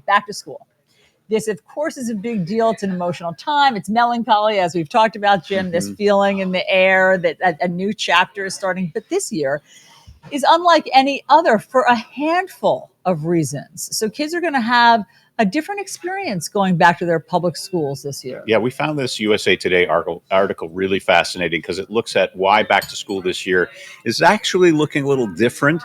back to school. This, of course, is a big deal. It's an emotional time. It's melancholy, as we've talked about, Jim, this feeling in the air that a new chapter is starting. But this year is unlike any other for a handful of reasons. So kids are going to have a different experience going back to their public schools this year. Yeah, we found this USA Today article really fascinating because it looks at why back to school this year is actually looking a little different.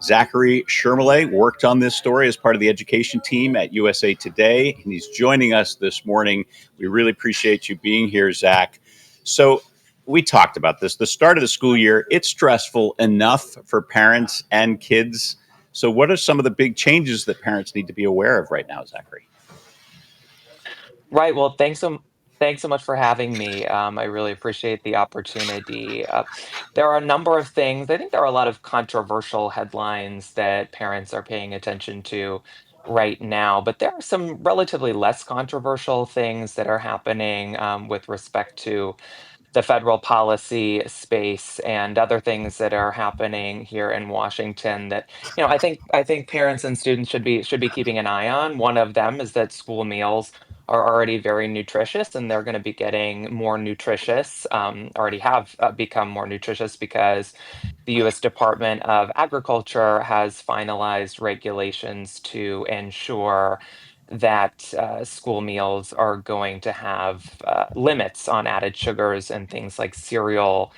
Zachary Schermele worked on this story as part of the education team at USA Today, and he's joining us this morning. We really appreciate you being here, Zach. So we talked about this. The start of the school year, it's stressful enough for parents and kids. So what are some of the big changes that parents need to be aware of right now, Zachary? Right. Well, thanks so much for having me. I really appreciate the opportunity. There are a number of things. I think there are a lot of controversial headlines that parents are paying attention to right now, but there are some relatively less controversial things that are happening with respect to the federal policy space and other things that are happening here in Washington that I think parents and students should be keeping an eye on. One of them is that school meals are already very nutritious and they're going to be getting more nutritious, already have become more nutritious because the US Department of Agriculture has finalized regulations to ensure that school meals are going to have limits on added sugars and things like cereal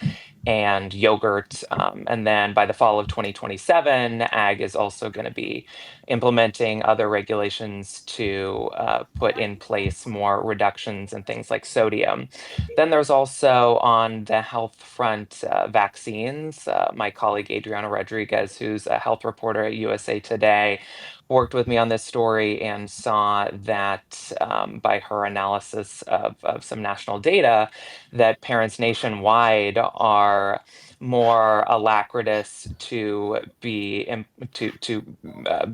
and yogurt. And then by the fall of 2027, Ag is also going to be implementing other regulations to put in place more reductions in things like sodium. Then there's also on the health front vaccines. My colleague Adriana Rodriguez, who's a health reporter at USA Today, worked with me on this story and saw that by her analysis of some national data, that parents nationwide are more alacritous to be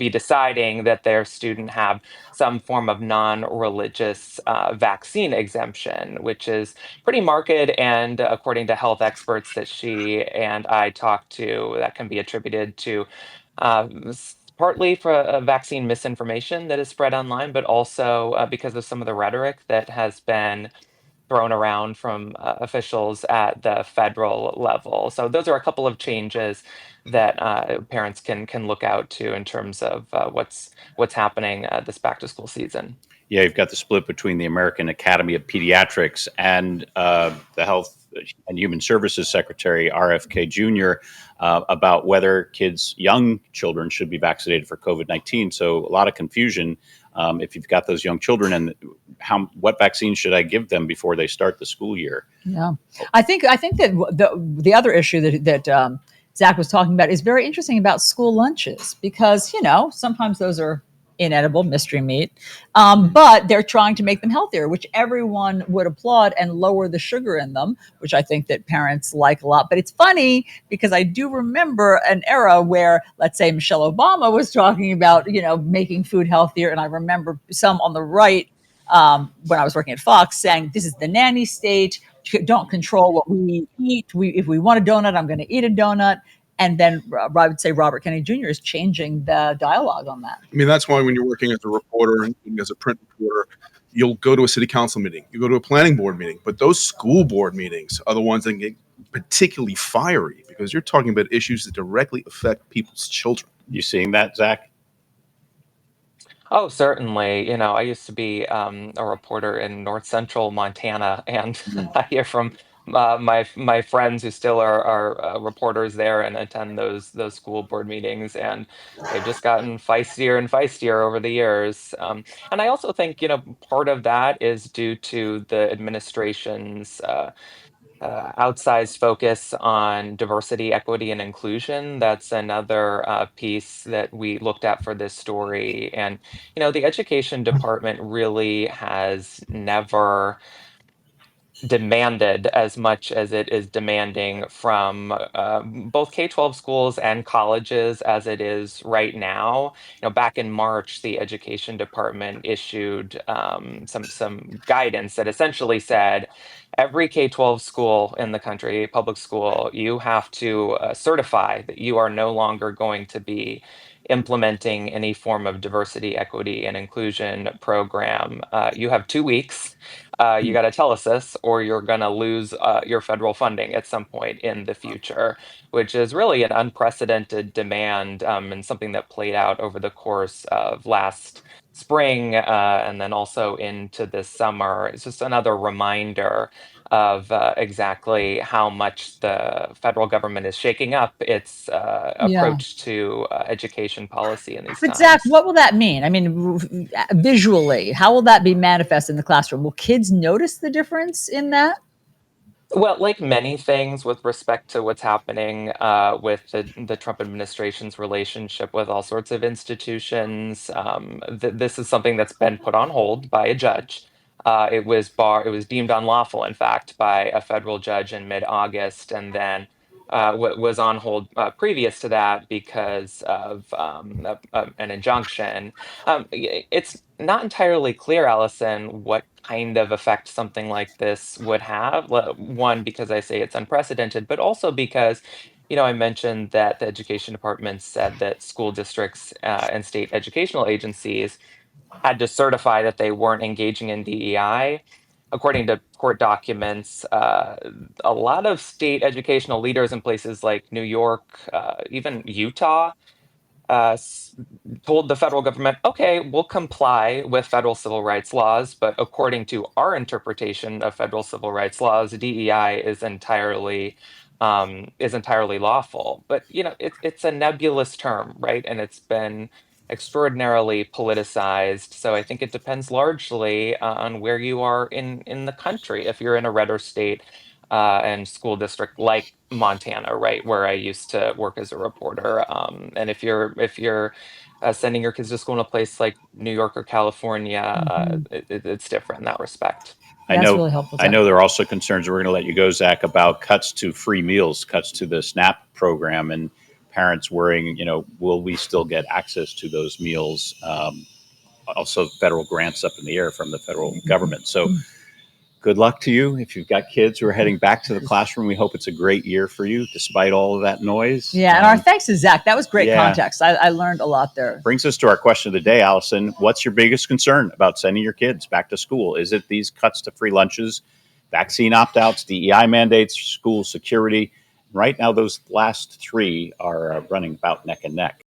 deciding that their student have some form of non-religious vaccine exemption, which is pretty marked. And according to health experts that she and I talked to, that can be attributed to partly for vaccine misinformation that is spread online, but also because of some of the rhetoric that has been thrown around from officials at the federal level. So those are a couple of changes that parents can look out to in terms of what's happening this back to school season. Yeah, you've got the split between the American Academy of Pediatrics and the Health and Human Services Secretary, RFK Jr., about whether young children, should be vaccinated for COVID-19. So a lot of confusion if you've got those young children and what vaccine should I give them before they start the school year? Yeah, I think that the other issue that Zach was talking about is very interesting about school lunches because sometimes those are inedible mystery meat, but they're trying to make them healthier, which everyone would applaud, and lower the sugar in them, which I think that parents like a lot. But it's funny because I do remember an era where, let's say, Michelle Obama was talking about making food healthier, and I remember some on the right when I was working at Fox saying this is the nanny state. Don't control what we eat. If we want a donut, I'm going to eat a donut. And then I would say Robert Kennedy Jr. is changing the dialogue on that. I mean, that's why when you're working as a reporter and as a print reporter, you'll go to a city council meeting, you go to a planning board meeting, but those school board meetings are the ones that get particularly fiery because you're talking about issues that directly affect people's children. You seeing that, Zach? Oh, certainly. I used to be a reporter in North Central Montana, and I hear from my friends who still are reporters there and attend those school board meetings, and they've just gotten feistier and feistier over the years. And I also think part of that is due to the administration's outsized focus on diversity, equity, and inclusion. That's another piece that we looked at for this story. And, the education department really has never demanded as much as it is demanding from both K-12 schools and colleges as it is right now. Back in March, the education department issued some guidance that essentially said every K-12 school in the country, public school, you have to certify that you are no longer going to be implementing any form of diversity, equity, and inclusion program, you have 2 weeks. You got to tell us this, or you're going to lose your federal funding at some point in the future, which is really an unprecedented demand, and something that played out over the course of last spring, and then also into this summer. It's just another reminder of exactly how much the federal government is shaking up its Yeah. approach to education policy in these But Zach, times. what will that mean? I mean, visually, how will that be manifest in the classroom? Will kids notice the difference in that? Well, like many things with respect to what's happening with the Trump administration's relationship with all sorts of institutions, this is something that's been put on hold by a judge. It was deemed unlawful, in fact, by a federal judge in mid-August, and then was on hold previous to that because of an injunction. It's not entirely clear, Allison, what kind of effect something like this would have. One, because I say it's unprecedented, but also because, I mentioned that the education department said that school districts and state educational agencies had to certify that they weren't engaging in DEI. According to court documents, a lot of state educational leaders in places like New York, even Utah, uh, told the federal government, okay, we'll comply with federal civil rights laws, but according to our interpretation of federal civil rights laws, DEI is entirely lawful. But it's a nebulous term, right? And it's been extraordinarily politicized. So I think it depends largely on where you are in the country. If you're in a redder state and school district like Montana, right, where I used to work as a reporter, and if you're sending your kids to school in a place like New York or California, Mhm. it's different in that respect. I That's know, really helpful, I Zach. know there are also concerns. We're going to let you go, Zach, about cuts to free meals, cuts to the SNAP program, and parents worrying, will we still get access to those meals? Also, federal grants up in the air from the federal government. So, good luck to you. If you've got kids who are heading back to the classroom, we hope it's a great year for you, despite all of that noise. Yeah, and our thanks to Zach. That was great Yeah. context. I learned a lot there. Brings us to our question of the day, Allison. What's your biggest concern about sending your kids back to school? Is it these cuts to free lunches, vaccine opt outs, DEI mandates, school security? Right now, those last three are running about neck and neck.